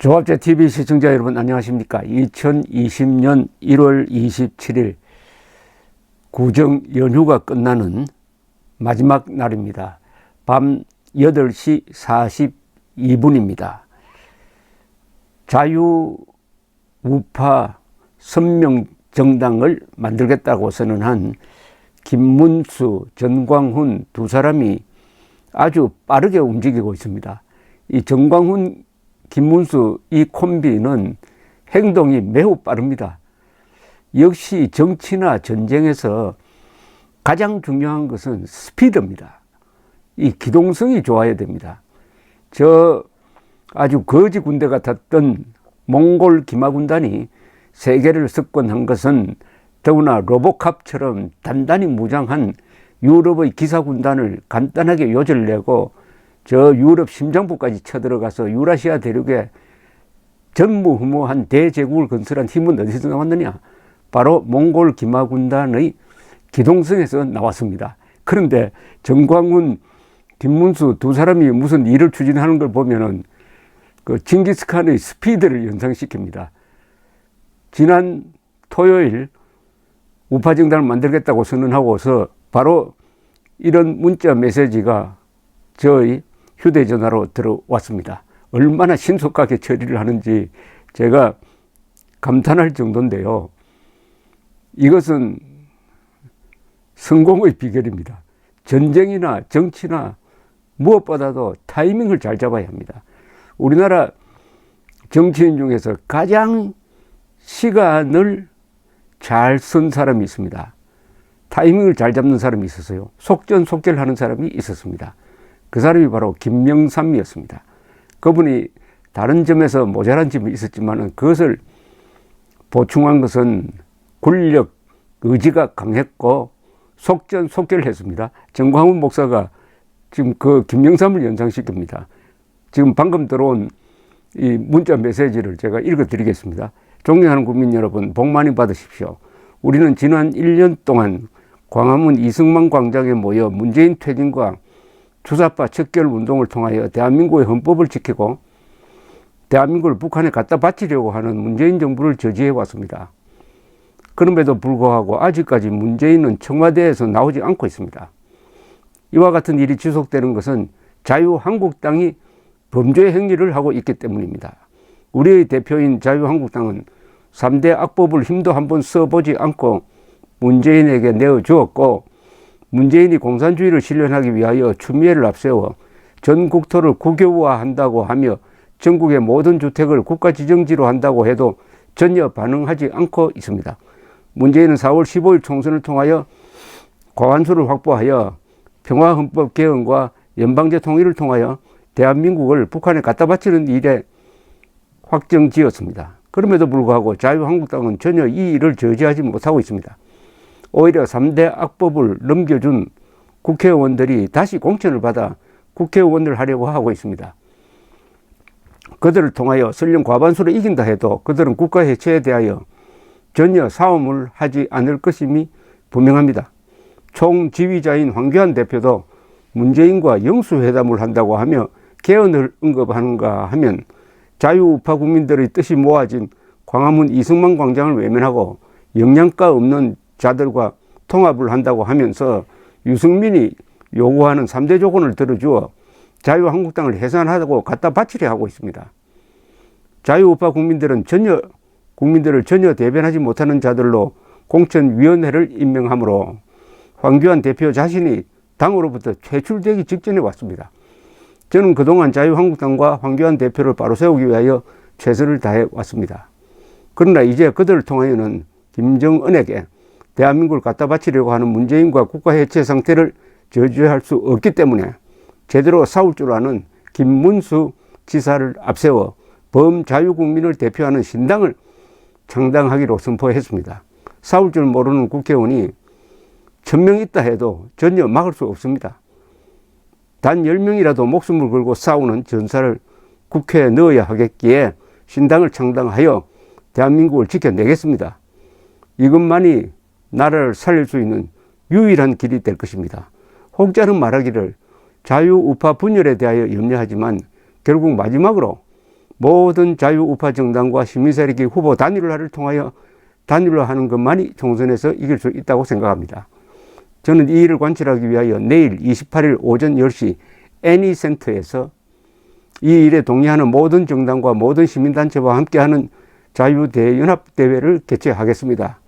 조합제 TV 시청자 여러분 안녕하십니까. 2020년 1월 27일 구정 연휴가 끝나는 마지막 날입니다. 밤 8시 42분입니다. 자유우파 선명정당을 만들겠다고 선언한 김문수, 전광훈 두 사람이 아주 빠르게 움직이고 있습니다. 이 전광훈, 김문수 이 콤비는 행동이 매우 빠릅니다. 역시 정치나 전쟁에서 가장 중요한 것은 스피드입니다. 이 기동성이 좋아야 됩니다. 저 아주 거지 군대 같았던 몽골 기마군단이 세계를 석권한 것은 더구나 로보캅처럼 단단히 무장한 유럽의 기사군단을 간단하게 요절내고 저 유럽 심장부까지 쳐들어가서 유라시아 대륙에 전무후무한 대제국을 건설한 힘은 어디서 나왔느냐? 바로 몽골 기마군단의 기동성에서 나왔습니다. 그런데 전광훈, 김문수 두 사람이 무슨 일을 추진하는 걸 보면은 그 징기스칸의 스피드를 연상시킵니다. 지난 토요일 우파정당을 만들겠다고 선언하고서 바로 이런 문자 메시지가 저의 휴대전화로 들어왔습니다. 얼마나 신속하게 처리를 하는지 제가 감탄할 정도인데요. 이것은 성공의 비결입니다. 전쟁이나 정치나 무엇보다도 타이밍을 잘 잡아야 합니다. 우리나라 정치인 중에서 가장 시간을 잘 쓴 사람이 있습니다. 타이밍을 잘 잡는 사람이 있었어요. 속전속결하는 사람이 있었습니다. 그 사람이 바로 김명삼이었습니다. 그분이 다른 점에서 모자란 점이 있었지만 그것을 보충한 것은 권력 의지가 강했고 속전속결했습니다. 전광훈 목사가 지금 그 김명삼을 연상시킵니다. 지금 방금 들어온 이 문자 메시지를 제가 읽어드리겠습니다. 존경하는 국민 여러분, 복 많이 받으십시오. 우리는 지난 1년 동안 광화문 이승만 광장에 모여 문재인 퇴진과 주사파 척결 운동을 통하여 대한민국의 헌법을 지키고 대한민국을 북한에 갖다 바치려고 하는 문재인 정부를 저지해 왔습니다. 그럼에도 불구하고 아직까지 문재인은 청와대에서 나오지 않고 있습니다. 이와 같은 일이 지속되는 것은 자유한국당이 범죄 행위를 하고 있기 때문입니다. 우리의 대표인 자유한국당은 3대 악법을 힘도 한번 써보지 않고 문재인에게 내어주었고 문재인이 공산주의를 실현하기 위하여 추미애를 앞세워 전 국토를 국유화한다고 하며 전국의 모든 주택을 국가지정지로 한다고 해도 전혀 반응하지 않고 있습니다. 문재인은 4월 15일 총선을 통하여 과반수를 확보하여 평화헌법 개헌과 연방제 통일을 통하여 대한민국을 북한에 갖다 바치는 일에 확정지었습니다. 그럼에도 불구하고 자유한국당은 전혀 이 일을 저지하지 못하고 있습니다. 오히려 3대 악법을 넘겨준 국회의원들이 다시 공천을 받아 국회의원을 하려고 하고 있습니다. 그들을 통하여 설령 과반수로 이긴다 해도 그들은 국가 해체에 대하여 전혀 싸움을 하지 않을 것임이 분명합니다. 총지휘자인 황교안 대표도 문재인과 영수회담을 한다고 하며 개헌을 언급하는가 하면 자유우파 국민들의 뜻이 모아진 광화문 이승만 광장을 외면하고 영양가 없는 자들과 통합을 한다고 하면서 유승민이 요구하는 3대 조건을 들어주어 자유한국당을 해산하고 갖다 바치려 하고 있습니다. 자유우파 국민들을 전혀 대변하지 못하는 자들로 공천위원회를 임명하므로 황교안 대표 자신이 당으로부터 퇴출되기 직전에 왔습니다. 저는 그동안 자유한국당과 황교안 대표를 바로 세우기 위하여 최선을 다해 왔습니다. 그러나 이제 그들을 통하여는 김정은에게 대한민국을 갖다 바치려고 하는 문재인과 국가 해체 상태를 저지할 수 없기 때문에 제대로 싸울 줄 아는 김문수 지사를 앞세워 범자유국민을 대표하는 신당을 창당하기로 선포했습니다. 싸울 줄 모르는 국회의원이 1000명 있다 해도 전혀 막을 수 없습니다. 단 10명이라도 목숨을 걸고 싸우는 전사를 국회에 넣어야 하겠기에 신당을 창당하여 대한민국을 지켜내겠습니다. 이것만이 나라를 살릴 수 있는 유일한 길이 될 것입니다. 혹자는 말하기를 자유우파 분열에 대하여 염려하지만 결국 마지막으로 모든 자유우파 정당과 시민세력이 후보 단일화를 통하여 단일화하는 것만이 총선에서 이길 수 있다고 생각합니다. 저는 이 일을 관철하기 위하여 내일 28일 오전 10시 애니센터에서 이 일에 동의하는 모든 정당과 모든 시민단체와 함께하는 자유대연합대회를 개최하겠습니다.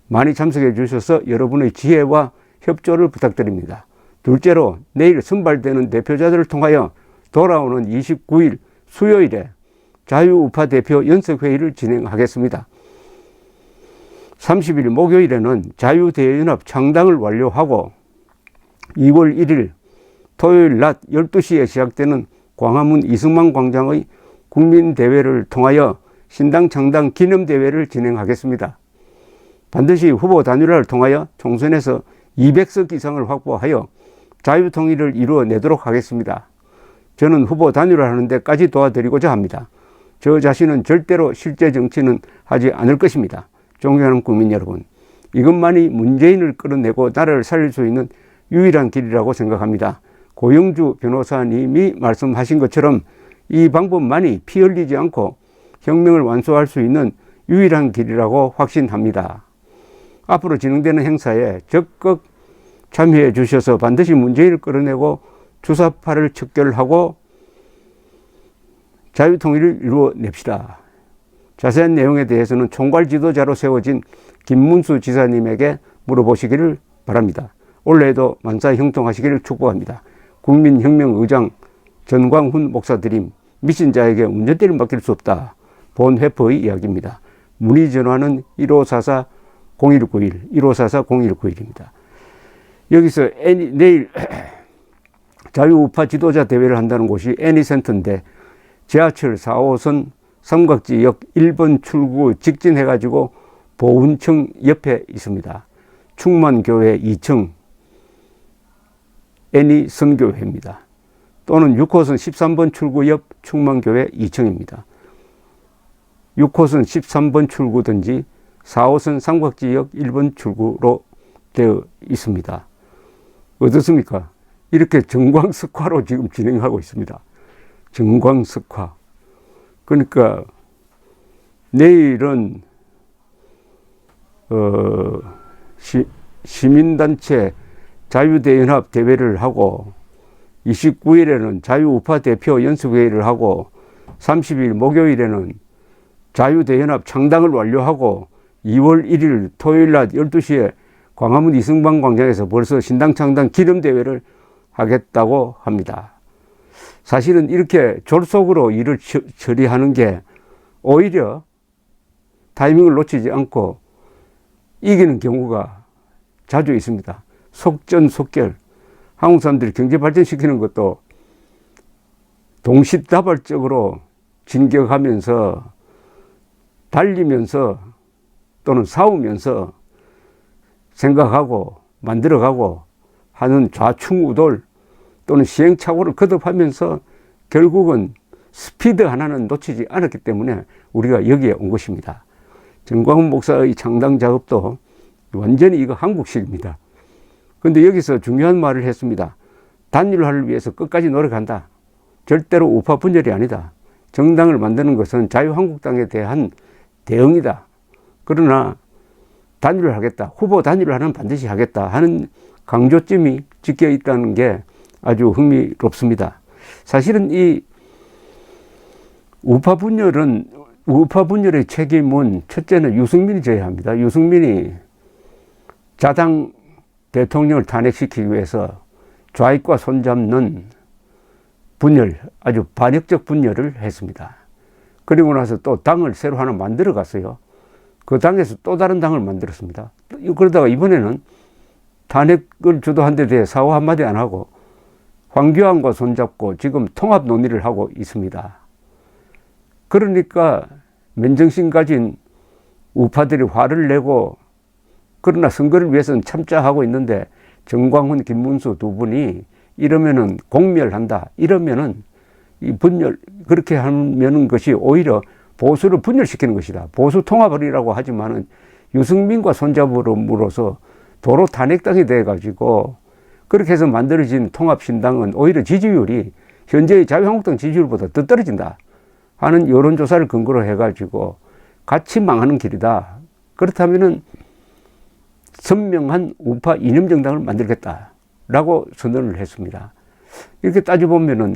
많이 참석해 주셔서 여러분의 지혜와 협조를 부탁드립니다. 둘째로 내일 선발되는 대표자들을 통하여 돌아오는 29일 수요일에 자유우파 대표 연석회의를 진행하겠습니다. 30일 목요일에는 자유대연합 창당을 완료하고 2월 1일 토요일 낮 12시에 시작되는 광화문 이승만 광장의 국민대회를 통하여 신당 창당 기념대회를 진행하겠습니다. 반드시 후보 단일화를 통하여 총선에서 200석 이상을 확보하여 자유통일을 이루어내도록 하겠습니다. 저는 후보 단일화하는 데까지 도와드리고자 합니다. 저 자신은 절대로 실제 정치는 하지 않을 것입니다. 존경하는 국민 여러분, 이것만이 문재인을 끌어내고 나라를 살릴 수 있는 유일한 길이라고 생각합니다. 고영주 변호사님이 말씀하신 것처럼 이 방법만이 피 흘리지 않고 혁명을 완수할 수 있는 유일한 길이라고 확신합니다. 앞으로 진행되는 행사에 적극 참여해 주셔서 반드시 문재인을 끌어내고 주사파를 척결하고 자유통일을 이루어냅시다. 자세한 내용에 대해서는 총괄 지도자로 세워진 김문수 지사님에게 물어보시기를 바랍니다. 올해에도 만사 형통하시기를 축복합니다. 국민혁명의장 전광훈 목사드림. 미친 자에게 운전대를 맡길 수 없다. 본 회포의 이야기입니다. 문의 전화는 1544-0191, 1544-0191입니다. 여기서 내일 자유우파 지도자 대회를 한다는 곳이 애니센터인데 지하철 4호선 삼각지역 1번 출구 직진해가지고 보훈청 옆에 있습니다. 충만교회 2층 애니선교회입니다. 또는 6호선 13번 출구 옆 충만교회 2층입니다. 6호선 13번 출구든지 4호선 삼각지역 1번 출구로 되어 있습니다. 어떻습니까? 이렇게 정광석화로 지금 진행하고 있습니다. 정광석화. 그러니까 내일은 시민단체 자유대연합 대회를 하고 29일에는 자유우파 대표 연석회의를 하고 30일 목요일에는 자유대연합 창당을 완료하고 2월 1일 토요일 낮 12시에 광화문 이승만 광장에서 벌써 신당 창당 기념대회를 하겠다고 합니다. 사실은 이렇게 졸속으로 일을 처리하는 게 오히려 타이밍을 놓치지 않고 이기는 경우가 자주 있습니다. 속전속결. 한국 사람들이 경제 발전시키는 것도 동시다발적으로 진격하면서 달리면서 또는 싸우면서 생각하고 만들어가고 하는 좌충우돌 또는 시행착오를 거듭하면서 결국은 스피드 하나는 놓치지 않았기 때문에 우리가 여기에 온 것입니다. 정광훈 목사의 창당 작업도 완전히 이거 한국식입니다. 그런데 여기서 중요한 말을 했습니다. 단일화를 위해서 끝까지 노력한다. 절대로 우파 분열이 아니다. 정당을 만드는 것은 자유한국당에 대한 대응이다. 그러나 단일화를 하겠다. 후보 단일화는 반드시 하겠다 하는 강조점이 찍혀 있다는 게 아주 흥미롭습니다. 사실은 이 우파 분열의 책임은 첫째는 유승민이 져야 합니다. 유승민이 자당 대통령을 탄핵시키기 위해서 좌익과 손잡는 분열, 아주 반역적 분열을 했습니다. 그리고 나서 또 당을 새로 하나 만들어 갔어요. 그 당에서 또 다른 당을 만들었습니다. 그러다가 이번에는 탄핵을 주도한 데 대해 사과 한마디 안 하고 황교안과 손잡고 지금 통합 논의를 하고 있습니다. 그러니까 맨정신 가진 우파들이 화를 내고 그러나 선거를 위해서는 참자 하고 있는데 정광훈, 김문수 두 분이 이러면은 공멸한다. 이러면은 이 분열, 그렇게 하는 것이 오히려 보수를 분열시키는 것이다. 보수 통합을이라고 하지만은 유승민과 손잡음으로써 도로 탄핵당이 돼가지고 그렇게 해서 만들어진 통합신당은 오히려 지지율이 현재의 자유한국당 지지율보다 더 떨어진다 하는 여론조사를 근거로 해가지고 같이 망하는 길이다. 그렇다면은 선명한 우파 이념정당을 만들겠다라고 선언을 했습니다. 이렇게 따져보면은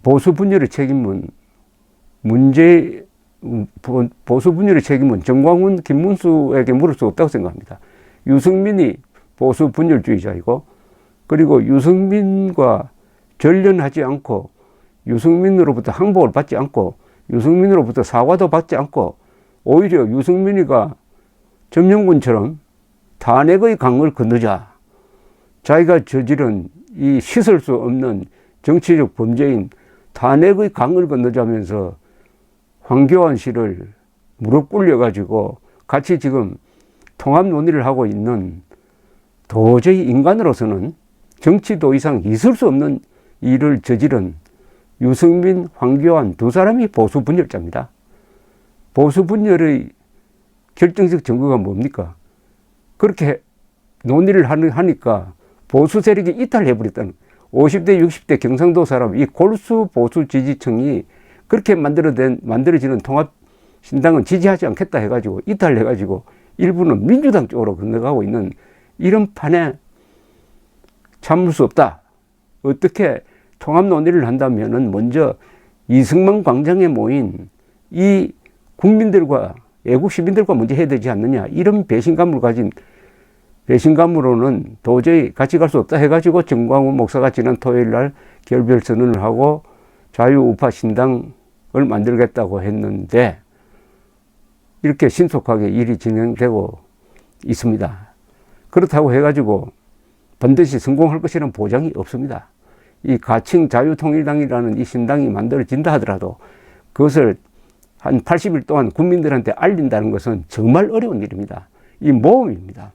보수 분열의 책임은 정광훈, 김문수에게 물을 수 없다고 생각합니다. 유승민이 보수 분열주의자이고, 그리고 유승민과 전련하지 않고, 유승민으로부터 항복을 받지 않고, 유승민으로부터 사과도 받지 않고, 오히려 유승민이가 점령군처럼 탄핵의 강을 건너자, 자기가 저지른 이 씻을 수 없는 정치적 범죄인 탄핵의 강을 건너자면서 황교안 씨를 무릎 꿇려가지고 같이 지금 통합 논의를 하고 있는, 도저히 인간으로서는 정치도 이상 있을 수 없는 일을 저지른 유승민, 황교안 두 사람이 보수 분열자입니다. 보수 분열의 결정적 증거가 뭡니까? 그렇게 논의를 하니까 보수 세력이 이탈해버렸다는, 50대, 60대 경상도 사람, 이 골수 보수 지지층이 그렇게 만들어지는 통합신당은 지지하지 않겠다 해가지고 이탈해가지고 일부는 민주당 쪽으로 건너가고 있는 이런 판에 참을 수 없다. 어떻게 통합 논의를 한다면은 먼저 이승만 광장에 모인 이 국민들과 애국 시민들과 먼저 해야 되지 않느냐. 이런 배신감으로는 도저히 같이 갈 수 없다 해가지고 정광훈 목사가 지난 토요일 날 결별 선언을 하고 자유우파 신당을 만들겠다고 했는데, 이렇게 신속하게 일이 진행되고 있습니다. 그렇다고 해가지고 반드시 성공할 것이라는 보장이 없습니다. 이 가칭 자유통일당이라는 이 신당이 만들어진다 하더라도 그것을 한 80일 동안 국민들한테 알린다는 것은 정말 어려운 일입니다. 이 모험입니다.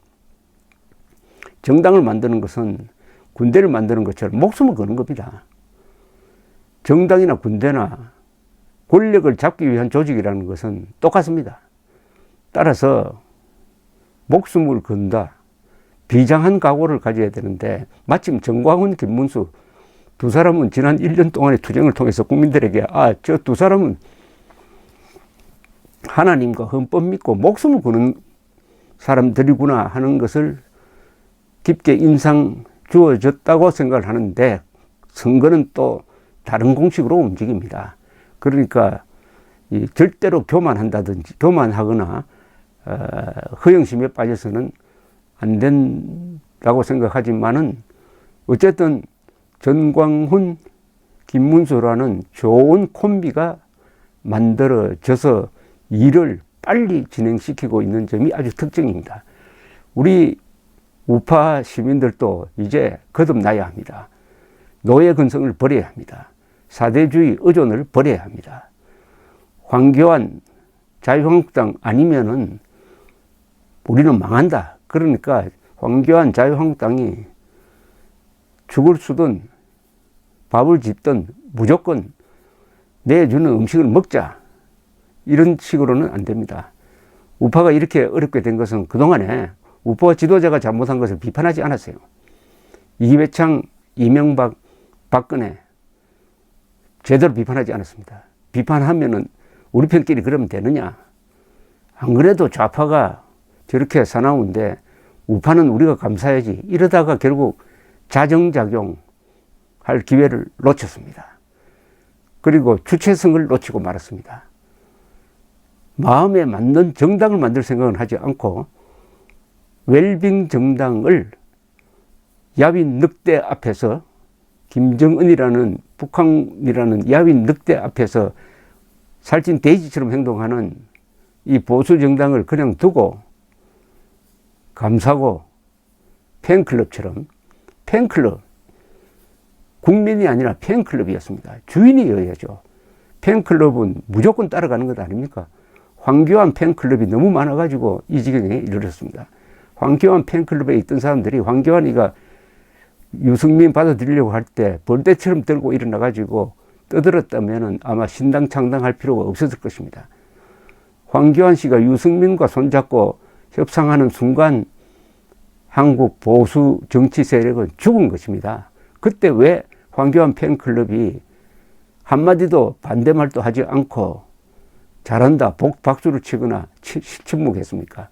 정당을 만드는 것은 군대를 만드는 것처럼 목숨을 거는 겁니다. 정당이나 군대나 권력을 잡기 위한 조직이라는 것은 똑같습니다. 따라서 목숨을 건다, 비장한 각오를 가져야 되는데, 마침 정광훈, 김문수 두 사람은 지난 1년 동안의 투쟁을 통해서 국민들에게 저 두 사람은 하나님과 헌법 믿고 목숨을 거는 사람들이구나 하는 것을 깊게 인상 주어졌다고 생각을 하는데, 선거는 또 다른 공식으로 움직입니다. 그러니까 절대로 교만하거나 허영심에 빠져서는 안 된다고 생각하지만은, 어쨌든 전광훈, 김문수라는 좋은 콤비가 만들어져서 일을 빨리 진행시키고 있는 점이 아주 특징입니다. 우리 우파 시민들도 이제 거듭나야 합니다. 노예 근성을 버려야 합니다. 사대주의 의존을 버려야 합니다. 황교안 자유한국당 아니면은 우리는 망한다. 그러니까 황교안 자유한국당이 죽을 수든 밥을 짓든 무조건 내주는 음식을 먹자. 이런 식으로는 안 됩니다. 우파가 이렇게 어렵게 된 것은 그동안에 우파 지도자가 잘못한 것을 비판하지 않았어요. 이회창, 이명박, 박근혜 제대로 비판하지 않았습니다. 비판하면은 우리 편끼리 그러면 되느냐. 안 그래도 좌파가 저렇게 사나운데 우파는 우리가 감사해야지. 이러다가 결국 자정작용 할 기회를 놓쳤습니다. 그리고 주체성을 놓치고 말았습니다. 마음에 맞는 정당을 만들 생각은 하지 않고 웰빙 정당을 야윈 늑대 앞에서, 김정은이라는 북한이라는 야윈 늑대 앞에서 살찐 돼지처럼 행동하는 이 보수 정당을 그냥 두고 감사고, 팬클럽처럼, 팬클럽, 국민이 아니라 팬클럽이었습니다. 주인이어야죠. 팬클럽은 무조건 따라가는 것 아닙니까? 황교안 팬클럽이 너무 많아가지고 이 지경에 이르렀습니다. 황교안 팬클럽에 있던 사람들이 황교안이가 유승민 받아들이려고 할 때 벌떼처럼 들고 일어나가지고 떠들었다면 아마 신당 창당할 필요가 없었을 것입니다. 황교안 씨가 유승민과 손잡고 협상하는 순간 한국 보수 정치 세력은 죽은 것입니다. 그때 왜 황교안 팬클럽이 한마디도 반대 말도 하지 않고 잘한다, 박수를 치거나 침묵했습니까?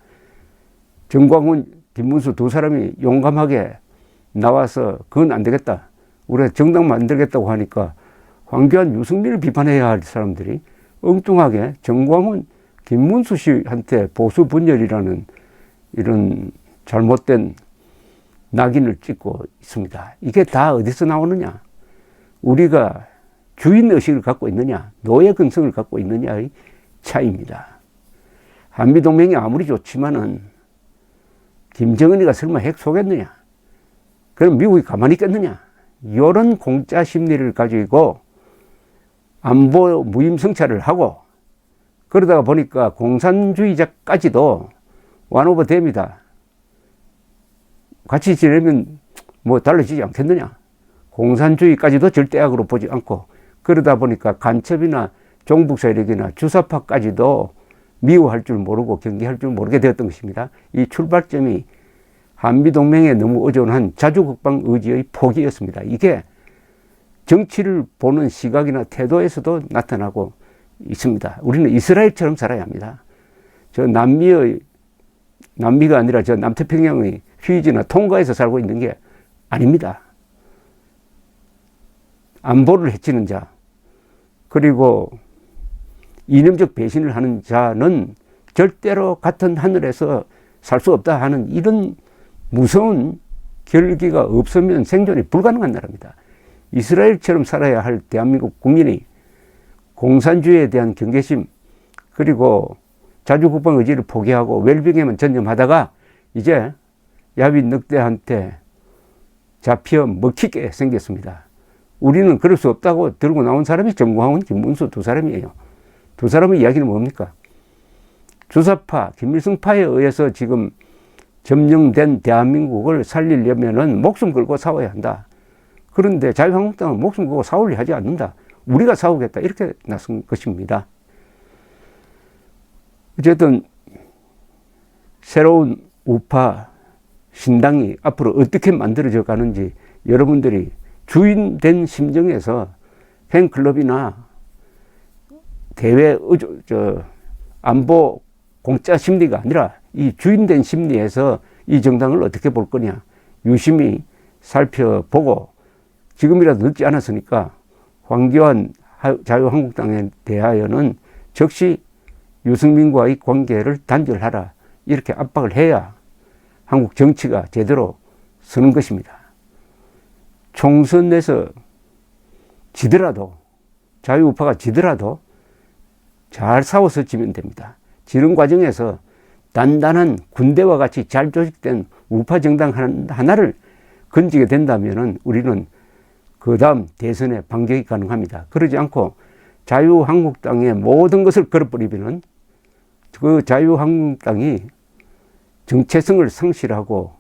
정광훈, 김문수 두 사람이 용감하게 나와서 그건 안 되겠다, 우리가 정당 만들겠다고 하니까 황교안, 유승민을 비판해야 할 사람들이 엉뚱하게 정광훈, 김문수 씨한테 보수 분열이라는 이런 잘못된 낙인을 찍고 있습니다. 이게 다 어디서 나오느냐? 우리가 주인의식을 갖고 있느냐, 노예 근성을 갖고 있느냐의 차이입니다. 한미동맹이 아무리 좋지만은 김정은이가 설마 핵 쏘겠느냐? 그럼 미국이 가만히 있겠느냐? 이런 공짜 심리를 가지고 안보 무임승차를 하고 그러다가 보니까 공산주의자까지도 완오버 됩니다. 같이 지내면 뭐 달라지지 않겠느냐? 공산주의까지도 절대악으로 보지 않고 그러다 보니까 간첩이나 종북 세력이나 주사파까지도 미워할 줄 모르고 경계할 줄 모르게 되었던 것입니다. 이 출발점이 한미동맹에 너무 의존한 자주국방 의지의 포기였습니다. 이게 정치를 보는 시각이나 태도에서도 나타나고 있습니다. 우리는 이스라엘처럼 살아야 합니다. 저 남미가 아니라 저 남태평양의 휘지나 통가에서 살고 있는 게 아닙니다. 안보를 해치는 자, 그리고 이념적 배신을 하는 자는 절대로 같은 하늘에서 살 수 없다 하는 이런 무서운 결기가 없으면 생존이 불가능한 나라입니다. 이스라엘처럼 살아야 할 대한민국 국민이 공산주의에 대한 경계심, 그리고 자주국방 의지를 포기하고 웰빙에만 전념하다가 이제 야윈 늑대한테 잡혀 먹히게 생겼습니다. 우리는 그럴 수 없다고 들고 나온 사람이 정광훈, 김문수 두 사람이에요. 두 사람의 이야기는 뭡니까? 주사파, 김일성파에 의해서 지금 점령된 대한민국을 살리려면은 목숨 걸고 싸워야 한다. 그런데 자유한국당은 목숨 걸고 싸우려 하지 않는다. 우리가 싸우겠다, 이렇게 나선 것입니다. 어쨌든 새로운 우파 신당이 앞으로 어떻게 만들어져 가는지 여러분들이 주인된 심정에서 팬클럽이나 대외 안보 공짜 심리가 아니라 이 주인된 심리에서 이 정당을 어떻게 볼 거냐 유심히 살펴보고, 지금이라도 늦지 않았으니까 황교안 자유한국당에 대하여는 즉시 유승민과의 관계를 단절하라, 이렇게 압박을 해야 한국 정치가 제대로 서는 것입니다. 총선에서 지더라도, 자유우파가 지더라도 잘 싸워서 지면 됩니다. 지는 과정에서 단단한 군대와 같이 잘 조직된 우파 정당 하나를 건지게 된다면 우리는 그 다음 대선에 반격이 가능합니다. 그러지 않고 자유한국당의 모든 것을 걸어버리면 그 자유한국당이 정체성을 상실하고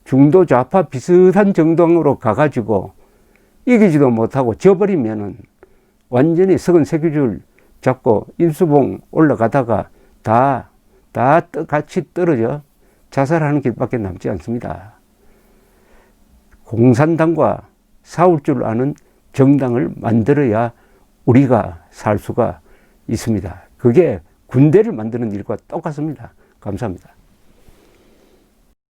중도 좌파 비슷한 정당으로 가가지고 이기지도 못하고 져버리면은 완전히 석은 새끼줄 잡고 인수봉 올라가다가 다 같이 떨어져 자살하는 길밖에 남지 않습니다. 공산당과 싸울 줄 아는 정당을 만들어야 우리가 살 수가 있습니다. 그게 군대를 만드는 일과 똑같습니다. 감사합니다.